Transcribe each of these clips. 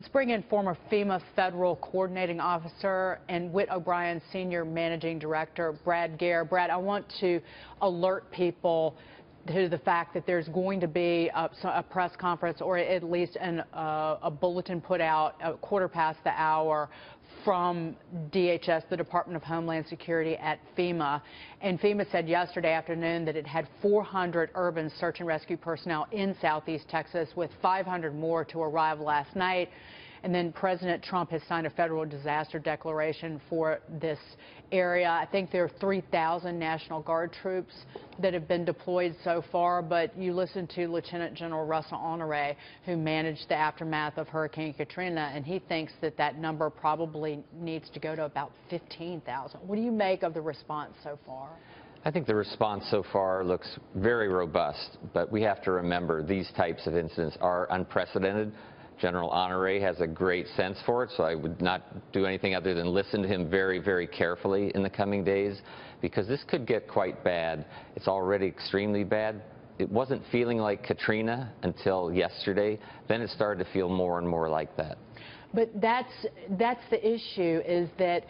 Let's bring in former FEMA Federal Coordinating Officer and Whit O'Brien Senior Managing Director, Brad Gair. Brad, I want to alert people to the fact that there's going to be a press conference, or at least a bulletin put out at 1:15 from DHS, the Department of Homeland Security, at FEMA. And FEMA said yesterday afternoon that it had 400 urban search and rescue personnel in southeast Texas, with 500 more to arrive last night. And then President Trump has signed a federal disaster declaration for this area. I think there are 3,000 National Guard troops that have been deployed so far, but you listen to Lieutenant General Russell Honore, who managed the aftermath of Hurricane Katrina, and he thinks that that number probably needs to go to about 15,000. What do you make of the response so far? I think the response so far looks very robust, but we have to remember these types of incidents are unprecedented. General Honore has a great sense for it, so I would not do anything other than listen to him very, very carefully in the coming days, because this could get quite bad. It's already extremely bad. It wasn't feeling like Katrina until yesterday. Then it started to feel more and more like that. But that's the issue, is that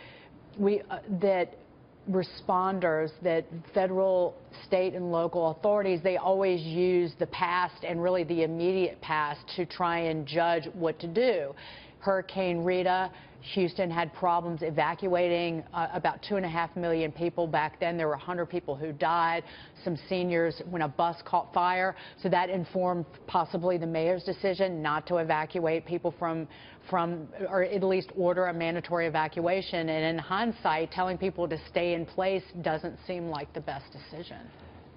responders, that federal, state, and local authorities, they always use the past and really the immediate past to try and judge what to do. Hurricane Rita, Houston had problems evacuating about 2.5 million people back then. There were 100 people who died, some seniors when a bus caught fire. So that informed possibly the mayor's decision not to evacuate people from or at least order a mandatory evacuation. And in hindsight, telling people to stay in place doesn't seem like the best decision.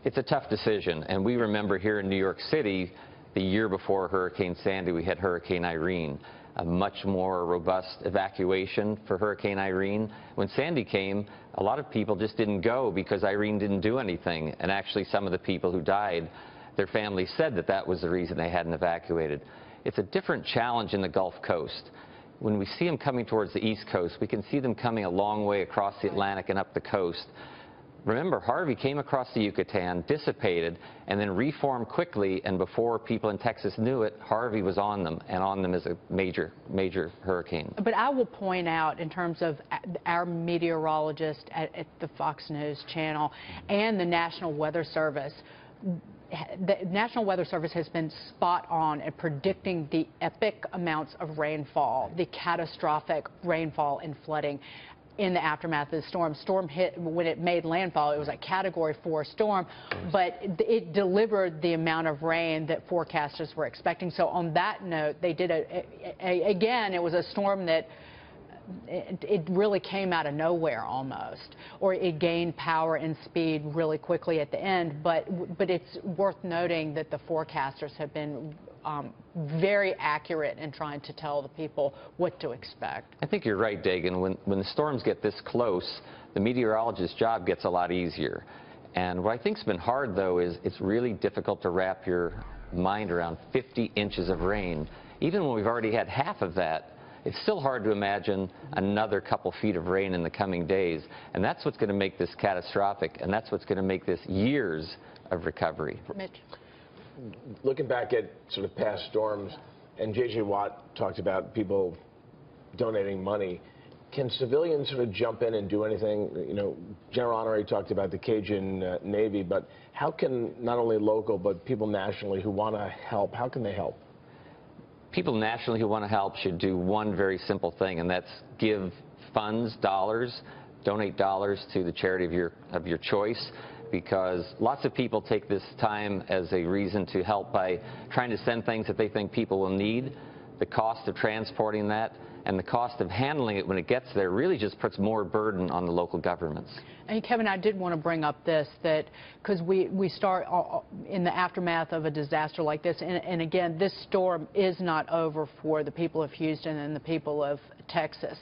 It's a tough decision. And we remember here in New York City, the year before Hurricane Sandy, we had Hurricane Irene. A much more robust evacuation for Hurricane Irene. When Sandy came, a lot of people just didn't go because Irene didn't do anything. And actually, some of the people who died, their families said that that was the reason they hadn't evacuated. It's a different challenge in the Gulf Coast. When we see them coming towards the East Coast, we can see them coming a long way across the Atlantic and up the coast. Remember, Harvey came across the Yucatan, dissipated, and then reformed quickly, and before people in Texas knew it, Harvey was on them, and on them as a major, major hurricane. But I will point out, in terms of our meteorologist at the Fox News channel and the National Weather Service, the National Weather Service has been spot on at predicting the epic amounts of rainfall, the catastrophic rainfall and flooding in the aftermath of the storm. Storm hit, when it made landfall, it was a Category 4 storm, but it delivered the amount of rain that forecasters were expecting. So on that note, they did again, it was a storm that it really came out of nowhere almost, or it gained power and speed really quickly at the end. But it's worth noting that the forecasters have been very accurate in trying to tell the people what to expect. I think you're right, Dagan. When the storms get this close, the meteorologist's job gets a lot easier. And what I think's been hard, though, is it's really difficult to wrap your mind around 50 inches of rain. Even when we've already had half of that, it's still hard to imagine another couple feet of rain in the coming days. And that's what's going to make this catastrophic, and that's what's going to make this years of recovery. Mitch. Looking back at sort of past storms, and J.J. Watt talked about people donating money, can civilians sort of jump in and do anything? You know, General Honore talked about the Cajun Navy, but how can not only local but people nationally who want to help, how can they help? People nationally who want to help should do one very simple thing, and that's give funds, dollars, donate dollars to the charity of your choice, because lots of people take this time as a reason to help by trying to send things that they think people will need. The cost of transporting that and the cost of handling it when it gets there really just puts more burden on the local governments. And Kevin, I did want to bring up this, that because we start in the aftermath of a disaster like this, and again, this storm is not over for the people of Houston and the people of Texas.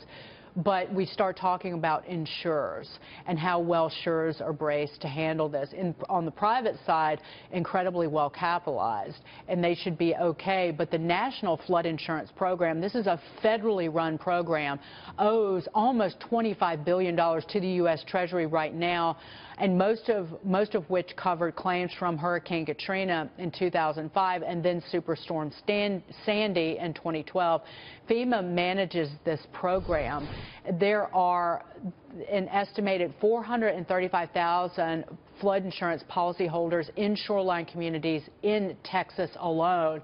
but we start talking about insurers and how well insurers are braced to handle this. On the private side, incredibly well capitalized, and they should be okay. But the National Flood Insurance Program, this is a federally run program, owes almost $25 billion to the U.S. Treasury right now, and most of which covered claims from Hurricane Katrina in 2005 and then Superstorm Sandy in 2012. FEMA manages this program. There are an estimated 435,000 flood insurance policyholders in shoreline communities in Texas alone.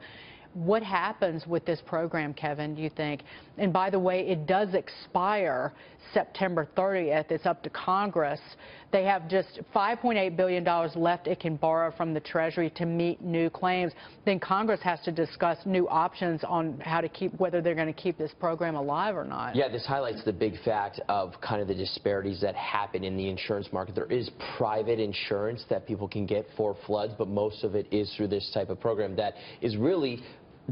What happens with this program, Kevin, do you think? And by the way, it does expire September 30th. It's up to Congress. They have just $5.8 billion left it can borrow from the Treasury to meet new claims. Then Congress has to discuss new options on how to whether they're going to keep this program alive or not. Yeah, this highlights the big fact of kind of the disparities that happen in the insurance market. There is private insurance that people can get for floods, but most of it is through this type of program that is really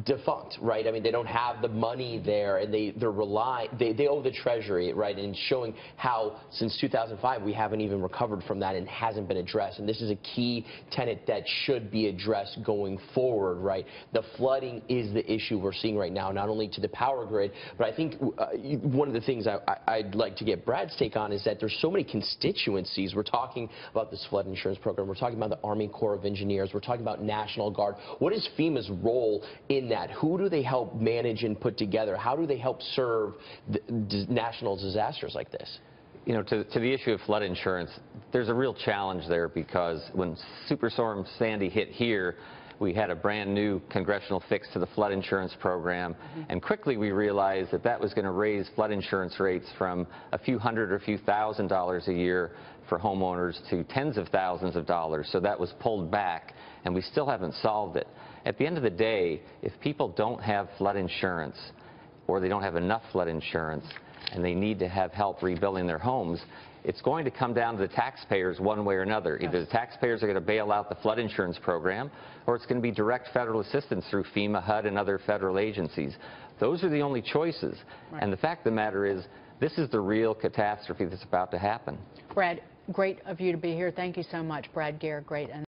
defunct, right? I mean, they don't have the money there, and they owe the Treasury, right? And showing how since 2005 we haven't even recovered from that and hasn't been addressed. And this is a key tenet that should be addressed going forward, right? The flooding is the issue we're seeing right now, not only to the power grid, but I think one of the things I'd like to get Brad's take on is that there's so many constituencies. We're talking about this flood insurance program. We're talking about the Army Corps of Engineers. We're talking about National Guard. What is FEMA's role in that? Who do they help manage and put together? How do they help serve national disasters like this? You know, to the issue of flood insurance, there's a real challenge there because when Superstorm Sandy hit here, we had a brand new congressional fix to the flood insurance program, and quickly we realized that that was going to raise flood insurance rates from a few hundred or a few $1,000s a year for homeowners to tens of thousands of dollars. So that was pulled back, and we still haven't solved it. At the end of the day, if people don't have flood insurance or they don't have enough flood insurance and they need to have help rebuilding their homes, it's going to come down to the taxpayers one way or another. Either the taxpayers are going to bail out the flood insurance program, or it's going to be direct federal assistance through FEMA, HUD, and other federal agencies. Those are the only choices. Right. And the fact of the matter is, this is the real catastrophe that's about to happen. Brad, great of you to be here. Thank you so much, Brad Gair. Great.